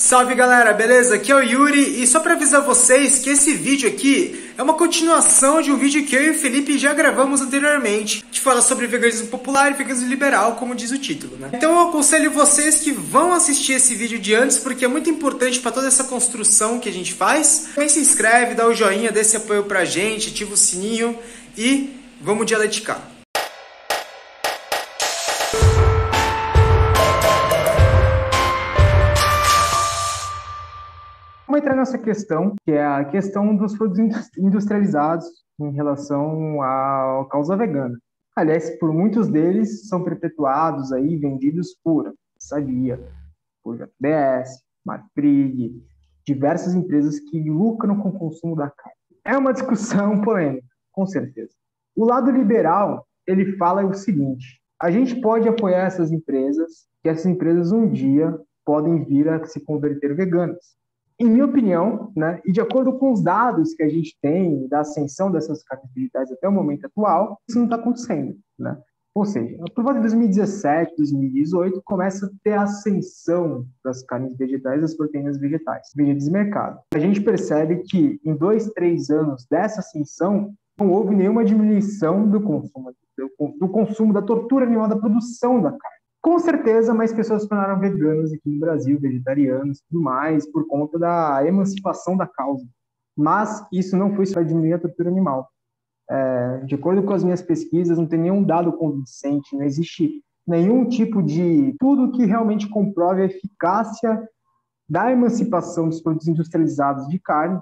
Salve galera, beleza? Aqui é o Yuri e só para avisar vocês que esse vídeo aqui é uma continuação de um vídeo que eu e o Felipe já gravamos anteriormente, que fala sobre veganismo popular e veganismo liberal, como diz o título, né? Então eu aconselho vocês que vão assistir esse vídeo de antes, porque é muito importante para toda essa construção que a gente faz. Também se inscreve, dá o joinha, dê esse apoio pra gente, ativa o sininho e vamos dialeticar. Vamos entrar nessa questão, que é a questão dos produtos industrializados em relação à causa vegana. Aliás, por muitos deles são perpetuados aí, vendidos por Sadia, por JBS, Marfrig, diversas empresas que lucram com o consumo da carne. É uma discussão polêmica, com certeza. O lado liberal, ele fala o seguinte: a gente pode apoiar essas empresas, que essas empresas um dia podem vir a se converter veganas. Em minha opinião, né, e de acordo com os dados que a gente tem da ascensão dessas carnes vegetais até o momento atual, isso não está acontecendo, né? Ou seja, por volta de 2017, 2018, começa a ter a ascensão das carnes vegetais, das proteínas vegetais, vendidas no mercado. A gente percebe que em 2, 3 anos dessa ascensão, não houve nenhuma diminuição do consumo da tortura animal, da produção da carne. Com certeza, mais pessoas se tornaram veganas aqui no Brasil, vegetarianos e tudo mais, por conta da emancipação da causa. Mas isso não foi só para diminuir a tortura animal. De acordo com as minhas pesquisas, não tem nenhum dado convincente, não existe nenhum tipo de estudo que realmente comprove a eficácia da emancipação dos produtos industrializados de carne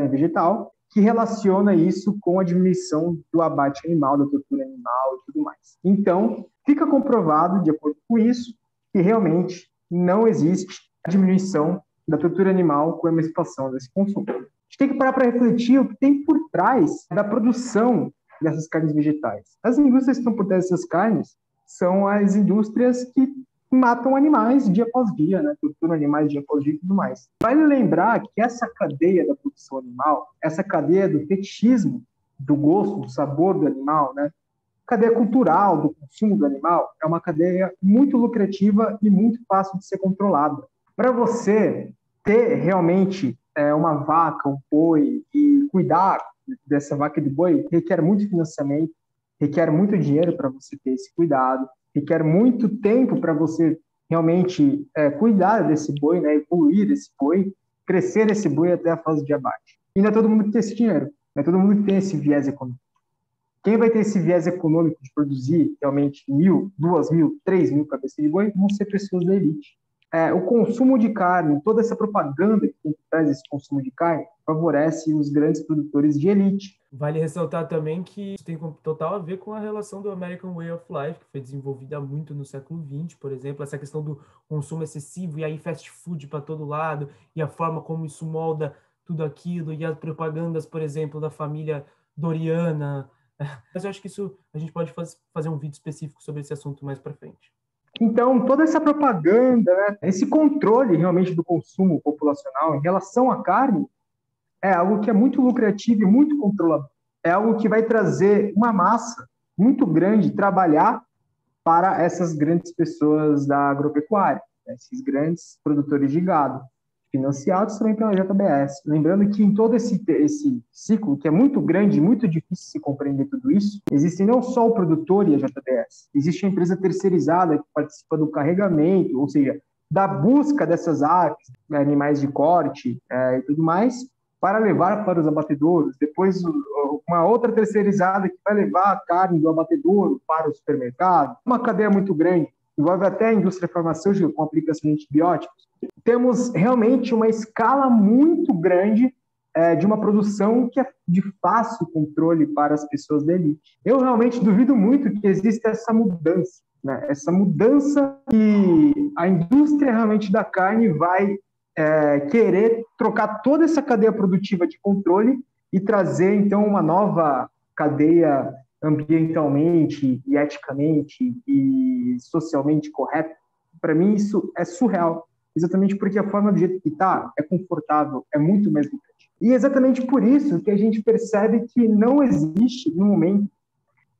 vegetal, que relaciona isso com a diminuição do abate animal, da tortura animal e tudo mais. Então, fica comprovado, de acordo com isso, que realmente não existe a diminuição da tortura animal com a emancipação desse consumo. A gente tem que parar para refletir o que tem por trás da produção dessas carnes vegetais. As indústrias que estão por trás dessas carnes são as indústrias que matam animais dia após dia, né? Torturam animais dia após dia e tudo mais. Vale lembrar que essa cadeia da produção animal, essa cadeia do fetichismo, do gosto, do sabor do animal, né? Cadeia cultural do consumo do animal, é uma cadeia muito lucrativa e muito fácil de ser controlada. Para você ter realmente uma vaca, um boi, e cuidar dessa vaca e do boi, requer muito financiamento, requer muito dinheiro para você ter esse cuidado, requer muito tempo para você realmente cuidar desse boi, né, evoluir esse boi, crescer esse boi até a fase de abate. E não é todo mundo que tem esse dinheiro, não é todo mundo que tem esse viés econômico. Quem vai ter esse viés econômico de produzir realmente 1.000, 2.000, 3.000 cabeças de boi vão ser pessoas da elite. O consumo de carne, toda essa propaganda que tem por trás desse consumo de carne, favorece os grandes produtores de elite. Vale ressaltar também que isso tem total a ver com a relação do American Way of Life, que foi desenvolvida muito no século XX, por exemplo, essa questão do consumo excessivo, e aí fast food para todo lado, e a forma como isso molda tudo aquilo, e as propagandas, por exemplo, da família Doriana. Mas eu acho que isso a gente pode fazer um vídeo específico sobre esse assunto mais para frente. Então, toda essa propaganda, né, esse controle realmente do consumo populacional em relação à carne, é algo que é muito lucrativo e muito controlador. É algo que vai trazer uma massa muito grande trabalhar para essas grandes pessoas da agropecuária, né, esses grandes produtores de gado, financiados também pela JBS. Lembrando que em todo esse ciclo, que é muito grande e muito difícil se compreender tudo isso, existe não só o produtor e a JBS, existe a empresa terceirizada que participa do carregamento, ou seja, da busca dessas aves, animais de corte e tudo mais, para levar para os abatedouros. Depois, uma outra terceirizada que vai levar a carne do abatedouro para o supermercado. Uma cadeia muito grande, envolve até a indústria farmacêutica com aplicação de antibióticos. Temos realmente uma escala muito grande de uma produção que é de fácil controle para as pessoas da elite. Eu realmente duvido muito que exista essa mudança, né? Essa mudança que a indústria realmente da carne vai querer trocar toda essa cadeia produtiva de controle e trazer, então, uma nova cadeia ambientalmente e eticamente e socialmente correta. Para mim, isso é surreal, exatamente porque a forma do jeito que está é confortável, é muito mais lucrativa. E exatamente por isso que a gente percebe que não existe, no momento,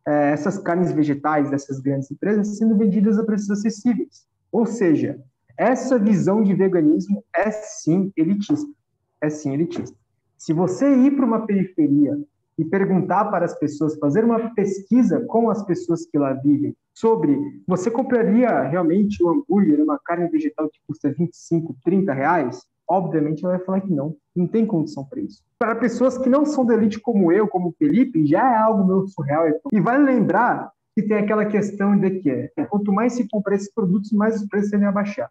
essas carnes vegetais dessas grandes empresas sendo vendidas a preços acessíveis. Ou seja, Essa visão de veganismo é sim elitista. É sim elitista. Se você ir para uma periferia e perguntar para as pessoas, fazer uma pesquisa com as pessoas que lá vivem sobre você compraria realmente um hambúrguer, uma carne vegetal que custa 25, 30 reais? Obviamente ela vai falar que não tem condição para isso. Para pessoas que não são da elite como eu, como o Felipe, já é algo meio surreal. E vale lembrar que tem aquela questão de que quanto mais se compra esses produtos, mais os preços tendem a baixar.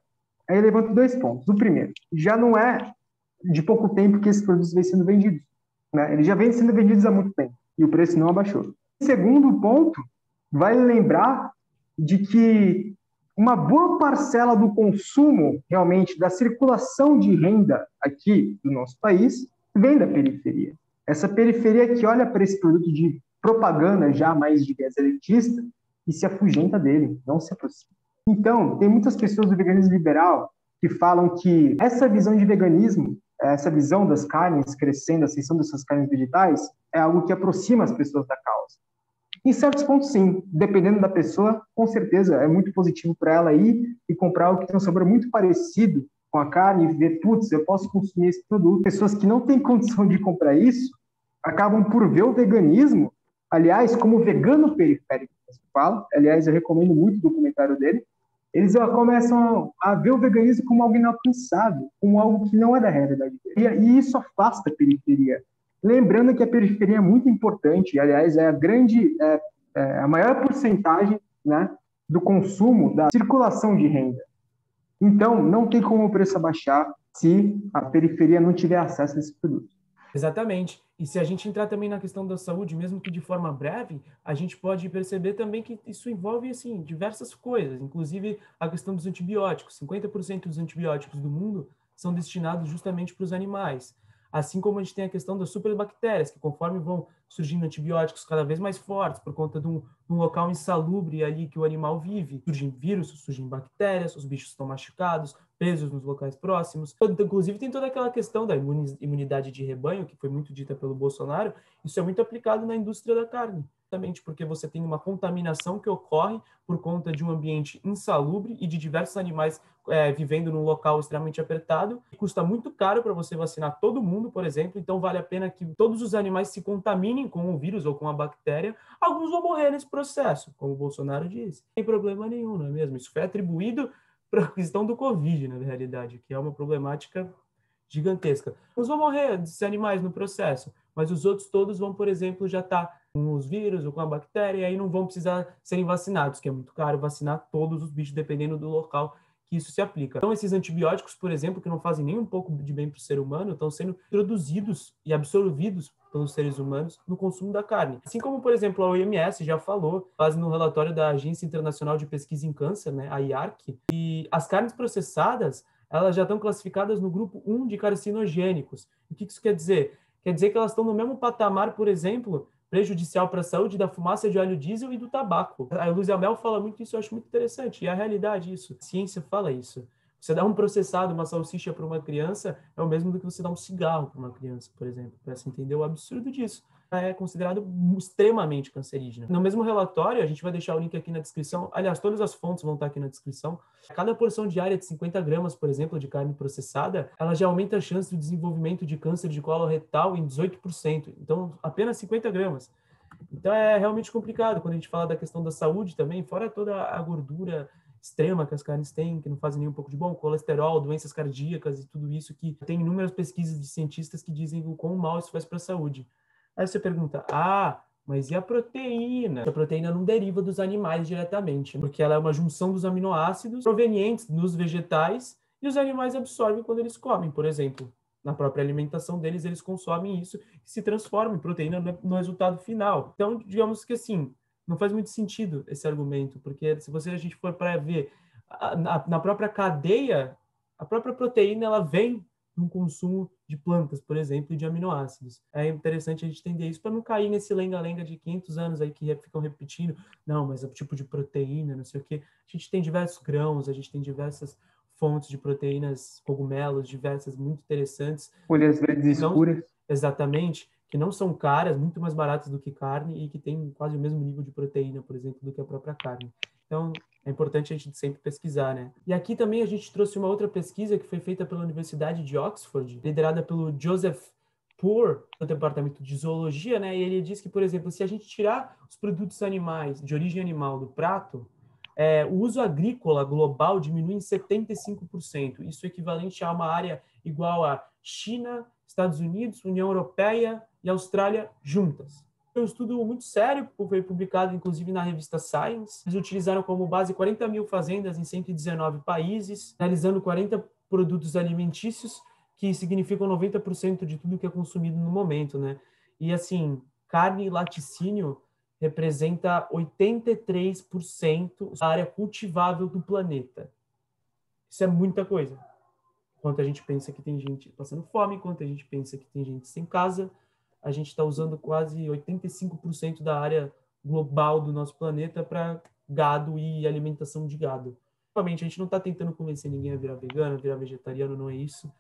Aí eu levanto 2 pontos. O primeiro, já não é de pouco tempo que esses produtos vêm sendo vendidos, né? Eles já vêm sendo vendidos há muito tempo e o preço não abaixou. Segundo ponto, vale lembrar de que uma boa parcela do consumo, realmente, da circulação de renda aqui do nosso país, vem da periferia. Essa periferia que olha para esse produto de propaganda já mais de viés elitista e se afugenta dele, não se aproxima. Então, tem muitas pessoas do veganismo liberal que falam que essa visão de veganismo, essa visão das carnes crescendo, a ascensão dessas carnes vegetais, é algo que aproxima as pessoas da causa. Em certos pontos, sim. Dependendo da pessoa, com certeza é muito positivo para ela ir e comprar algo que tem um sabor muito parecido com a carne e ver, putz, eu posso consumir esse produto. Pessoas que não têm condição de comprar isso acabam por ver o veganismo, aliás, como o vegano periférico que se fala, aliás, eu recomendo muito o documentário dele, eles começam a ver o veganismo como algo inalcançável, como algo que não é da realidade dele. E isso afasta a periferia. Lembrando que a periferia é muito importante, aliás, é a maior porcentagem, né, do consumo, da circulação de renda. Então, não tem como o preço abaixar se a periferia não tiver acesso a esse produto. Exatamente. E se a gente entrar também na questão da saúde, mesmo que de forma breve, a gente pode perceber também que isso envolve, assim, diversas coisas, inclusive a questão dos antibióticos. 50% dos antibióticos do mundo são destinados justamente para os animais. Assim como a gente tem a questão das superbactérias, que conforme vão surgindo antibióticos cada vez mais fortes, por conta de um local insalubre ali que o animal vive, surgem vírus, surgem bactérias, os bichos estão machucados, presos nos locais próximos. Inclusive tem toda aquela questão da imunidade de rebanho, que foi muito dita pelo Bolsonaro, isso é muito aplicado na indústria da carne, justamente porque você tem uma contaminação que ocorre por conta de um ambiente insalubre e de diversos animais vivendo num local extremamente apertado. Custa muito caro para você vacinar todo mundo, por exemplo, então vale a pena que todos os animais se contaminem com o vírus ou com a bactéria. Alguns vão morrer nesse processo, como o Bolsonaro disse. Não tem problema nenhum, não é mesmo? Isso foi atribuído para a questão do Covid, na realidade, que é uma problemática gigantesca. Uns vão morrer desses animais no processo, mas os outros todos vão, por exemplo, já estar com os vírus ou com a bactéria e aí não vão precisar serem vacinados, que é muito caro vacinar todos os bichos, dependendo do local que isso se aplica. Então, esses antibióticos, por exemplo, que não fazem nem um pouco de bem para o ser humano, estão sendo introduzidos e absorvidos pelos seres humanos no consumo da carne. Assim como, por exemplo, a OMS já falou, base no relatório da Agência Internacional de Pesquisa em Câncer, né, a IARC, e as carnes processadas, elas já estão classificadas no grupo 1 de carcinogênicos. O que isso quer dizer? Quer dizer que elas estão no mesmo patamar, por exemplo, prejudicial para a saúde da fumaça de óleo diesel e do tabaco. A Lúcia Mel fala muito isso, eu acho muito interessante, e é a realidade isso. A ciência fala isso. Você dá um processado, uma salsicha para uma criança, é o mesmo do que você dar um cigarro para uma criança, por exemplo, para se entender o absurdo disso. É considerado extremamente cancerígeno. No mesmo relatório, a gente vai deixar o link aqui na descrição, aliás, todas as fontes vão estar aqui na descrição. Cada porção diária de 50 gramas, por exemplo, de carne processada, ela já aumenta a chance de desenvolvimento de câncer de colo retal em 18%. Então, apenas 50 gramas. Então, é realmente complicado quando a gente fala da questão da saúde também, fora toda a gordura extrema que as carnes têm, que não fazem nem um pouco de bom, colesterol, doenças cardíacas e tudo isso, que tem inúmeras pesquisas de cientistas que dizem o quão mal isso faz para a saúde. Aí você pergunta, mas e a proteína? A proteína não deriva dos animais diretamente, porque ela é uma junção dos aminoácidos provenientes dos vegetais e os animais absorvem quando eles comem, por exemplo. Na própria alimentação deles, eles consomem isso e se transforma em proteína no resultado final. Então, digamos que assim, não faz muito sentido esse argumento, porque se a gente for para ver na própria cadeia, a própria proteína ela vem no consumo de plantas, por exemplo, e de aminoácidos. É interessante a gente entender isso para não cair nesse lenga-lenga de 500 anos aí que ficam repetindo, não, mas é o tipo de proteína, não sei o quê. A gente tem diversos grãos, a gente tem diversas fontes de proteínas, cogumelos, diversas, muito interessantes. Folhas verdes escuras. Exatamente, que não são caras, muito mais baratas do que carne e que tem quase o mesmo nível de proteína, por exemplo, do que a própria carne. Então, É importante a gente sempre pesquisar, né? E aqui também a gente trouxe uma outra pesquisa que foi feita pela Universidade de Oxford, liderada pelo Joseph Poor, do Departamento de Zoologia, né? E ele diz que, por exemplo, se a gente tirar os produtos animais de origem animal do prato, o uso agrícola global diminui em 75%. Isso é equivalente a uma área igual a China, Estados Unidos, União Europeia e Austrália juntas. É um estudo muito sério, foi publicado inclusive na revista Science. Eles utilizaram como base 40 mil fazendas em 119 países, analisando 40 produtos alimentícios, que significam 90% de tudo que é consumido no momento, né? E assim, carne e laticínio representa 83% da área cultivável do planeta. Isso é muita coisa. Enquanto a gente pensa que tem gente passando fome, enquanto a gente pensa que tem gente sem casa, a gente está usando quase 85% da área global do nosso planeta para gado e alimentação de gado. Obviamente, a gente não está tentando convencer ninguém a virar vegano, a virar vegetariano, não é isso.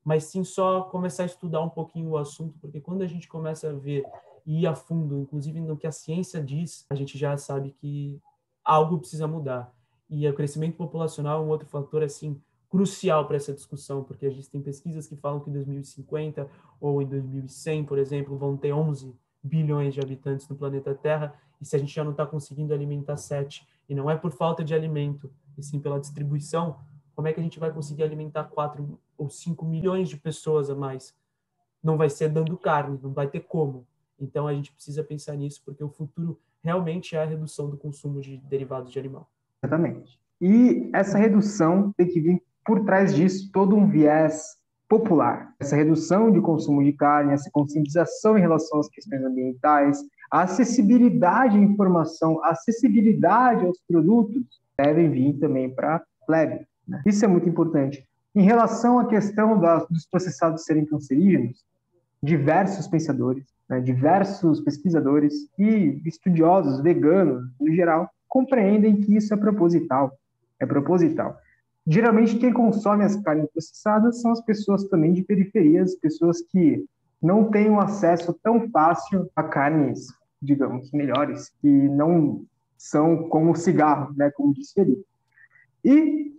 Mas sim só começar a estudar um pouquinho o assunto, porque quando a gente começa a ver e ir a fundo, inclusive no que a ciência diz, a gente já sabe que algo precisa mudar. E o crescimento populacional é um outro fator, assim, crucial para essa discussão, porque a gente tem pesquisas que falam que em 2050 ou em 2100, por exemplo, vão ter 11 bilhões de habitantes no planeta Terra, e se a gente já não está conseguindo alimentar 7, e não é por falta de alimento, e sim pela distribuição, como é que a gente vai conseguir alimentar 4 ou 5 milhões de pessoas a mais? Não vai ser dando carne, não vai ter como. Então, a gente precisa pensar nisso, porque o futuro realmente é a redução do consumo de derivados de animal. Exatamente. E essa redução tem que vir por trás disso todo um viés popular. Essa redução de consumo de carne, essa conscientização em relação às questões ambientais, a acessibilidade à informação, a acessibilidade aos produtos devem vir também para a plebe. Isso é muito importante. Em relação à questão dos processados serem cancerígenos, diversos pensadores, diversos pesquisadores e estudiosos veganos, no geral, compreendem que isso é proposital. É proposital. Geralmente, quem consome as carnes processadas são as pessoas também de periferias, pessoas que não têm um acesso tão fácil a carnes, digamos, melhores, que não são como o cigarro, né, como disse Felipe. E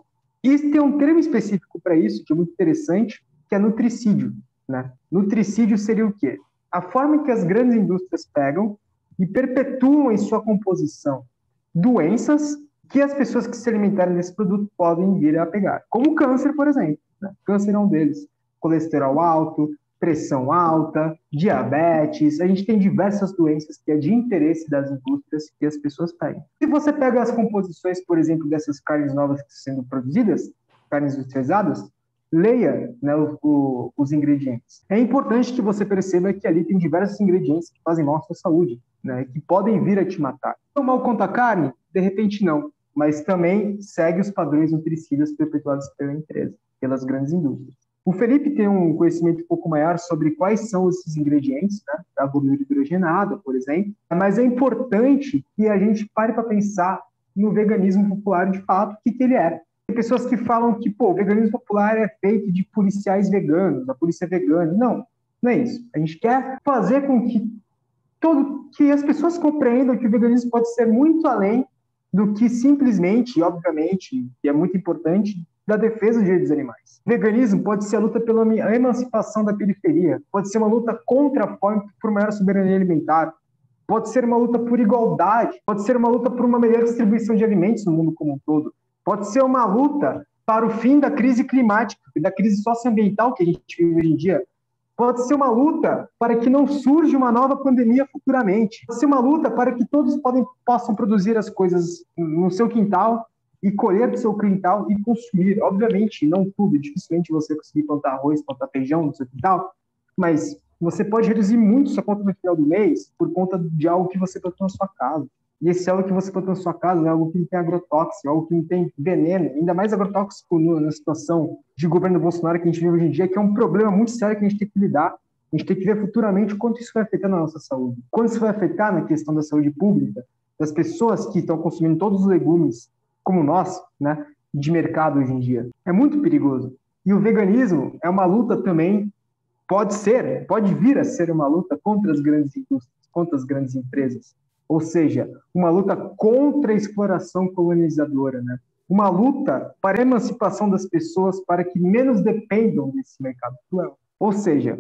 tem um termo específico para isso, que é muito interessante, que é nutricídio. Né? Nutricídio seria o quê? A forma em que as grandes indústrias pegam e perpetuam em sua composição doenças que as pessoas que se alimentarem desse produto podem vir a pegar. Como o câncer, por exemplo. Né? Câncer é um deles. Colesterol alto, pressão alta, diabetes. A gente tem diversas doenças que é de interesse das indústrias que as pessoas pegam. Se você pega as composições, por exemplo, dessas carnes novas que estão sendo produzidas, carnes industrializadas, leia, né, os ingredientes. É importante que você perceba que ali tem diversos ingredientes que fazem mal à sua saúde, né, que podem vir a te matar. Tomar conta da carne? De repente não, mas também segue os padrões nutricidas perpetuados pela empresa, pelas grandes indústrias. O Felipe tem um conhecimento um pouco maior sobre quais são esses ingredientes, né, da gordura hidrogenada, por exemplo, mas é importante que a gente pare para pensar no veganismo popular de fato, o que ele é. Tem pessoas que falam que o veganismo popular é feito de policiais veganos, a polícia é vegana. Não, não é isso. A gente quer fazer com que as pessoas compreendam que o veganismo pode ser muito além do que simplesmente, obviamente, e é muito importante, da defesa dos direitos dos animais. O veganismo pode ser a luta pela emancipação da periferia, pode ser uma luta contra a fome por maior soberania alimentar, pode ser uma luta por igualdade, pode ser uma luta por uma melhor distribuição de alimentos no mundo como um todo. Pode ser uma luta para o fim da crise climática e da crise socioambiental que a gente vive hoje em dia. Pode ser uma luta para que não surja uma nova pandemia futuramente. Pode ser uma luta para que todos possam produzir as coisas no seu quintal e colher do seu quintal e consumir. Obviamente, não tudo. Dificilmente você conseguir plantar arroz, plantar feijão no seu quintal, mas você pode reduzir muito sua conta no final do mês por conta de algo que você plantou na sua casa. E esse algo que você plantou na sua casa é algo que não tem agrotóxico, algo que não tem veneno, ainda mais agrotóxico na situação de governo Bolsonaro que a gente vive hoje em dia, que é um problema muito sério que a gente tem que lidar. A gente tem que ver futuramente quanto isso vai afetar na nossa saúde. Quanto isso vai afetar na questão da saúde pública, das pessoas que estão consumindo todos os legumes, como nós, né, de mercado hoje em dia. É muito perigoso. E o veganismo é uma luta também, pode vir a ser uma luta contra as grandes indústrias, contra as grandes empresas. ou seja, uma luta contra a exploração colonizadora, né? Uma luta para a emancipação das pessoas para que menos dependam desse mercado cruel. Ou seja,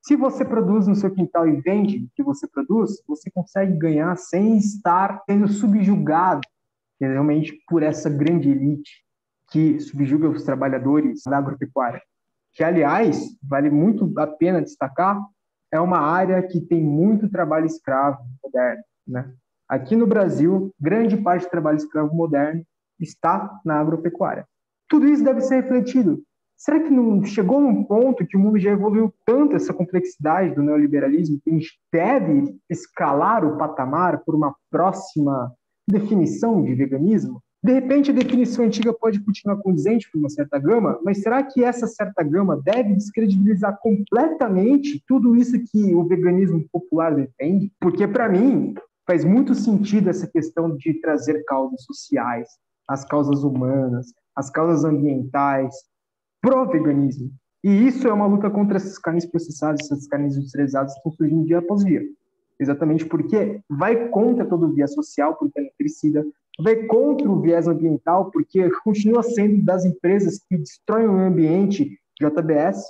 se você produz no seu quintal e vende o que você produz, você consegue ganhar sem estar sendo subjugado realmente por essa grande elite que subjuga os trabalhadores da agropecuária. Que, aliás, vale muito a pena destacar, é uma área que tem muito trabalho escravo moderno, né? Aqui no Brasil, grande parte do trabalho escravo moderno está na agropecuária. Tudo isso deve ser refletido. Será que não chegou num ponto que o mundo já evoluiu tanto essa complexidade do neoliberalismo que a gente deve escalar o patamar por uma próxima definição de veganismo? De repente, a definição antiga pode continuar condizente por uma certa gama, mas será que essa certa gama deve descredibilizar completamente tudo isso que o veganismo popular defende? Porque, para mim, faz muito sentido essa questão de trazer causas sociais, as causas humanas, as causas ambientais, pro veganismo. E isso é uma luta contra essas carnes processadas, essas carnes industrializadas que estão surgindo dia após dia. Exatamente porque vai contra todo o viés social, porque é nutricida, vai contra o viés ambiental, porque continua sendo das empresas que destroem o meio ambiente, JBS,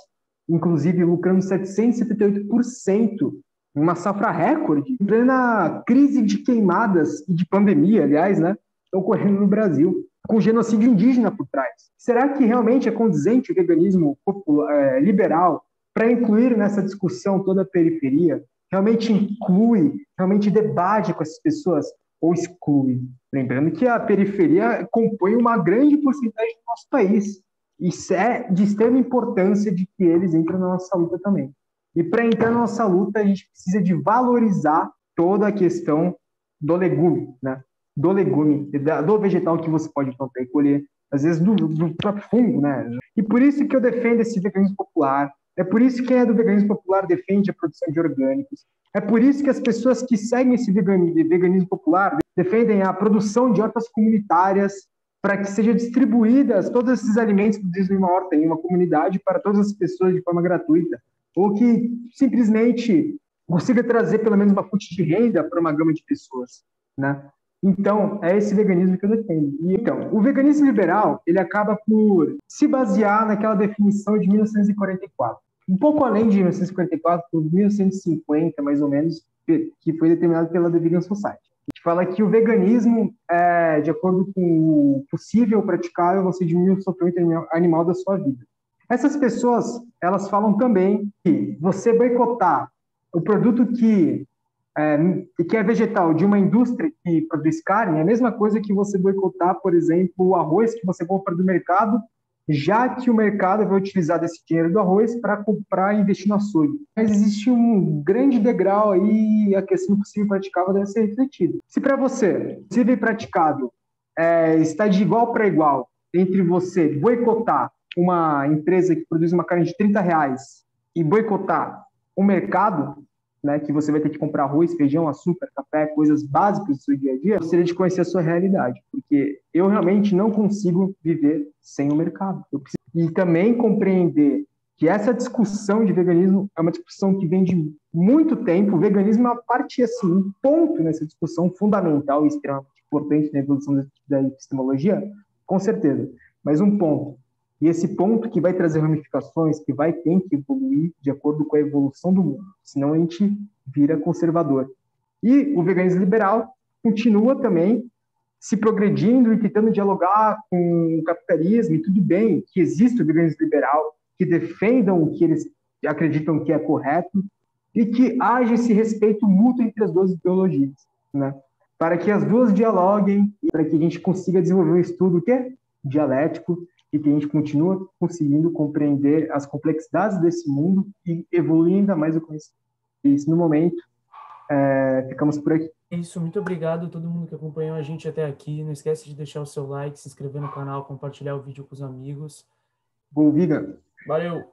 inclusive lucrando 778%, uma safra recorde, em plena crise de queimadas e de pandemia, aliás, né, ocorrendo no Brasil, com genocídio indígena por trás. Será que realmente é condizente o veganismo popular, liberal para incluir nessa discussão toda a periferia? Realmente inclui, realmente debate com essas pessoas ou exclui? Lembrando que a periferia compõe uma grande porcentagem do nosso país. Isso é de extrema importância de que eles entrem na nossa luta também. E para entrar na nossa luta, a gente precisa de valorizar toda a questão do legume, né? Do legume, do vegetal que você pode plantar e colher, às vezes do próprio fungo, né? E por isso que eu defendo esse veganismo popular. É por isso que quem é do veganismo popular defende a produção de orgânicos. É por isso que as pessoas que seguem esse veganismo popular defendem a produção de hortas comunitárias para que sejam distribuídas todos esses alimentos produzidos em uma horta, em uma comunidade, para todas as pessoas de forma gratuita. Ou que simplesmente consiga trazer pelo menos uma fonte de renda para uma gama de pessoas, né? Então, é esse veganismo que eu defendo. E, então, o veganismo liberal, ele acaba por se basear naquela definição de 1944. Um pouco além de 1944, por 1950, mais ou menos, que foi determinado pela The Vegan Society. A gente fala que o veganismo, de acordo com o possível praticável, você diminui o sofrimento animal da sua vida. Essas pessoas, elas falam também que você boicotar o produto que é vegetal de uma indústria que produz carne, é a mesma coisa que você boicotar, por exemplo, o arroz que você compra do mercado, já que o mercado vai utilizar desse dinheiro do arroz para comprar e investir no açougue. Mas existe um grande degrau aí, e a questão do possível e praticável deve ser refletida. Se para você, possível e praticável, está de igual para igual entre você boicotar uma empresa que produz uma carne de R$30 e boicotar o mercado, né, que você vai ter que comprar arroz, feijão, açúcar, café, coisas básicas do seu dia a dia, eu gostaria de conhecer a sua realidade, porque eu realmente não consigo viver sem o mercado. E também compreender que essa discussão de veganismo é uma discussão que vem de muito tempo. O veganismo é uma parte, assim, um ponto nessa discussão fundamental e extremamente importante na evolução da epistemologia, com certeza, mas um ponto. E esse ponto que vai trazer ramificações, que vai ter que evoluir de acordo com a evolução do mundo, senão a gente vira conservador. E o veganismo liberal continua também se progredindo e tentando dialogar com o capitalismo, e tudo bem que existe o veganismo liberal, que defendam o que eles acreditam que é correto, e que haja esse respeito mútuo entre as duas ideologias, né? Para que as duas dialoguem, e para que a gente consiga desenvolver um estudo que é dialético, e que a gente continua conseguindo compreender as complexidades desse mundo e evoluir ainda mais o conhecimento. Isso, no momento, ficamos por aqui. É isso, muito obrigado a todo mundo que acompanhou a gente até aqui. Não esquece de deixar o seu like, se inscrever no canal, compartilhar o vídeo com os amigos. Bom, Viga. Valeu!